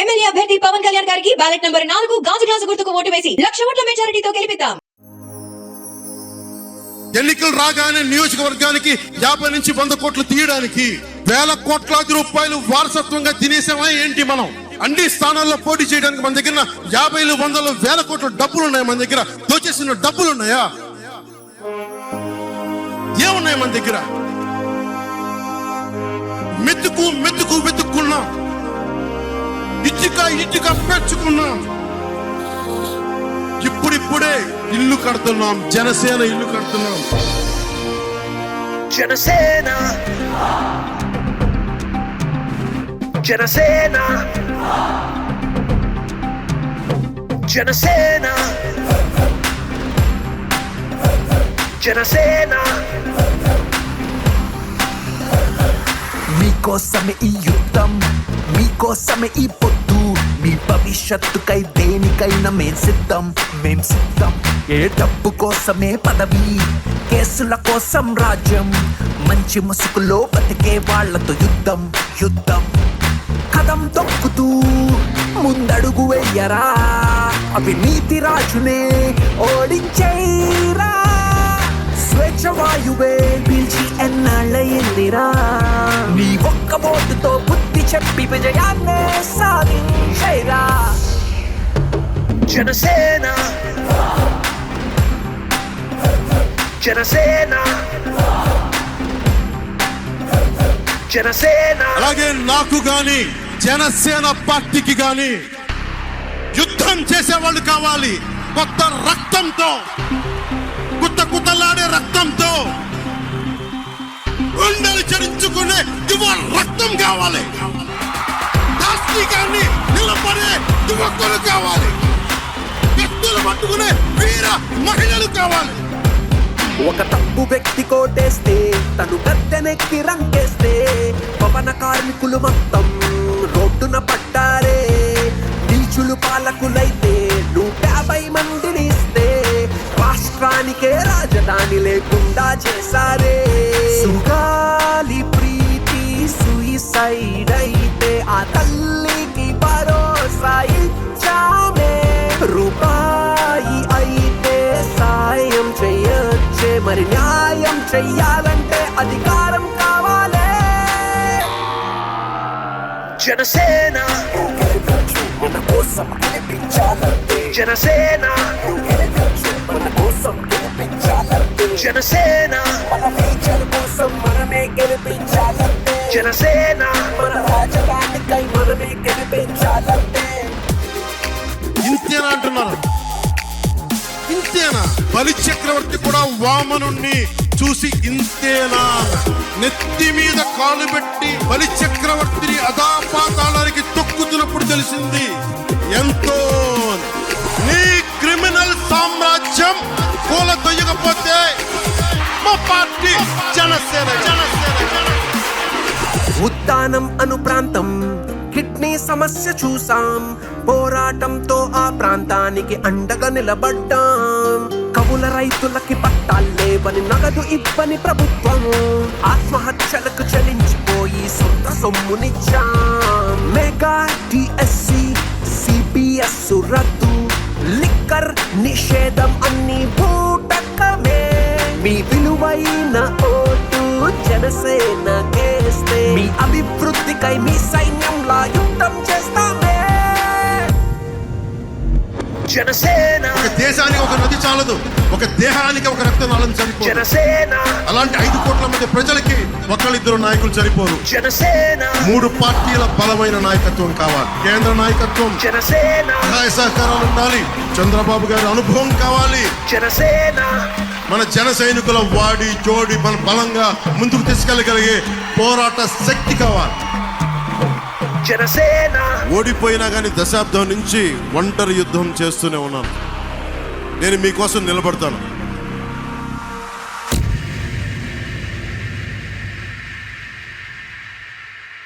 MLA అభ్యర్థి పవన్ కళ్యాణ్ గారికి ballot number 4 గాజు గ్లాసు గుర్తుకు ఓటు వేసి 1,00,000 ఓట్ల మెజారిటీతో గెలిపిద్దాం. ఎన్నికలు రాగానే నియోజకవర్గానికి 50 నుంచి 100 కోట్లు తీయడానికి వేల కోట్లాది రూపాయలు వారసత్వంగా తినేసామా ఏంటి? మనం అన్ని స్థానాల్లో పోటీ చేయడానికి మన దగ్గర 50, 100, 1000 కోట్ల డబ్బులు ఉన్నాయి. మన దగ్గర దోచేసిన డబ్బులు ఉన్నాయా? ఏమున్నాయి మన దగ్గర? మెతుకు వెతుక్కున్నాం, ఇటుక పెంచుకున్నాం. ఇప్పుడిప్పుడే ఇల్లు కడుతున్నాం, జనసేన ఇల్లు కడుతున్నాం. జనసేన జనసేన జనసేన జనసేన మీకోసమే ఈ యుద్ధం, మీకోసమే ఈ పొద్దు, మీ భవిష్యత్తుకై దేనికైనా మేం సిద్ధం. ఏ డబ్బు కోసమే పదవి, కేసుల కోసం రాజ్యం, మంచి ముసుగులో బతికే వాళ్లతో యుద్ధం. కదం తొక్కుతూ ముందడుగు వెయ్యరా, అవినీతి రాజునే ఓడించేరా. స్వేచ్ఛ వాయువే పీల్చి ఎన్నాళ్ళయిందిరా, నీ ఒక్క ఓటుతో బుద్ధి చెప్పి విజయాన్నే సాధించేరా. జనసేన జనసేన జనసేన. అలాగే నాకు గాని జనసేన పార్టీకి గాని యుద్ధం చేసేవాళ్ళు కావాలి. కొత్త రక్తంతో, కుత్తలాడే రక్తంతో, గుండెలు చరించుకునే యువ రక్తం కావాలి. దాస్తికాన్ని నిలబడే యువకులు కావాలి. కత్తులు పట్టుకునే వీర మహిళలు కావాలి. ఒక తప్పు వ్యక్తి కోటేస్తే, తను గద్దెనెక్కి రంకేస్తే, పవన కార్మికులు మొత్తం రోడ్డున పడ్డారే. నీచులు పాలకులైతే 150 మందిని ఇస్తే, రాష్ట్రానికే రాజధాని లేకుండా చేశారే. సుగాలి ప్రీతి సూయిసైడ్ అయితే, ఆ తల్లికి భరోసా ఇచ్చామే. రూపాయి అయితే సాయం చెయ్యొచ్చే, మరి న్యాయం చెయ్యాలంటే అధికారం కావాలే. జనసేన మన కోసం గెలిపించాలంటే, జనసేన మన కోసం గెలిపించాలంటే, జనసేన మన ఫ్యూచర్ కోసం మనమే గెలిపించాలంటే, జనసేన మన రాజధానికై మనమే గెలిపించాలంటే. ఇంతేనా అంటున్నారు? ఇంతేనా? బలి చక్రవర్తి కూడా వామనుణ్ణి చూసి ఇంతేనా నెత్తి మీద కాలు పెట్టి బలి చక్రవర్తిని అధాపాతాళానికి తొక్కుతున్నప్పుడు తెలిసింది ఎంతో. నీ క్రిమినల్ సామ్రాజ్యం కూల తొయ్యకపోతే మా పార్టీ జనసేన. ఉద్దానం అను ప్రాంతం కిడ్నీ సమస్య చూసాం, పోరాటంతో ఆ ప్రాంతానికి అండగా నిలబడ్డాం. కవుల రైతులకి పట్టాలేవని నగదు ఇవ్వని ప్రభుత్వం, ఆత్మహత్యలకు చలించిపోయి సొంత సొమ్మునిచ్చాం. మెగా టిఎస్సి సిపిఎస్ రద్దు, లిక్కర్ నిషేధం అన్ని బూటకమే. మీ విలువైన ఓటు జనసేన కేస్తే, మీ అభివృద్ధికై మీ సైన్యంలా యుద్ధం చేస్తామే. జనసేన. ఒక దేశానికి ఒక నది చాలదు, ఒక దేహానికి ఒక రక్తనాళం సరిపోదు. జనసేన. అలాంటి 5 కోట్ల మంది ప్రజలకి ఒకళ్ళిద్దరు నాయకులు సరిపోరు. జనసేన. 3 పార్టీల బలమైన నాయకత్వం కావాలి. కేంద్ర నాయకత్వం, జనసేన. సహాయ సహకారాలు ఉండాలి. చంద్రబాబు గారి అనుభవం కావాలి. జనసేన. మన జన సైనికుల వాడి జోడి మన బలంగా ముందుకు తీసుకెళ్ళగలిగే పోరాట శక్తి కావాలి. జనసేన. ఓడిపోయినా కానీ దశాబ్దం నుంచి ఒంటరి యుద్ధం చేస్తూనే ఉన్నాను. నేను మీకోసం నిలబడతాను.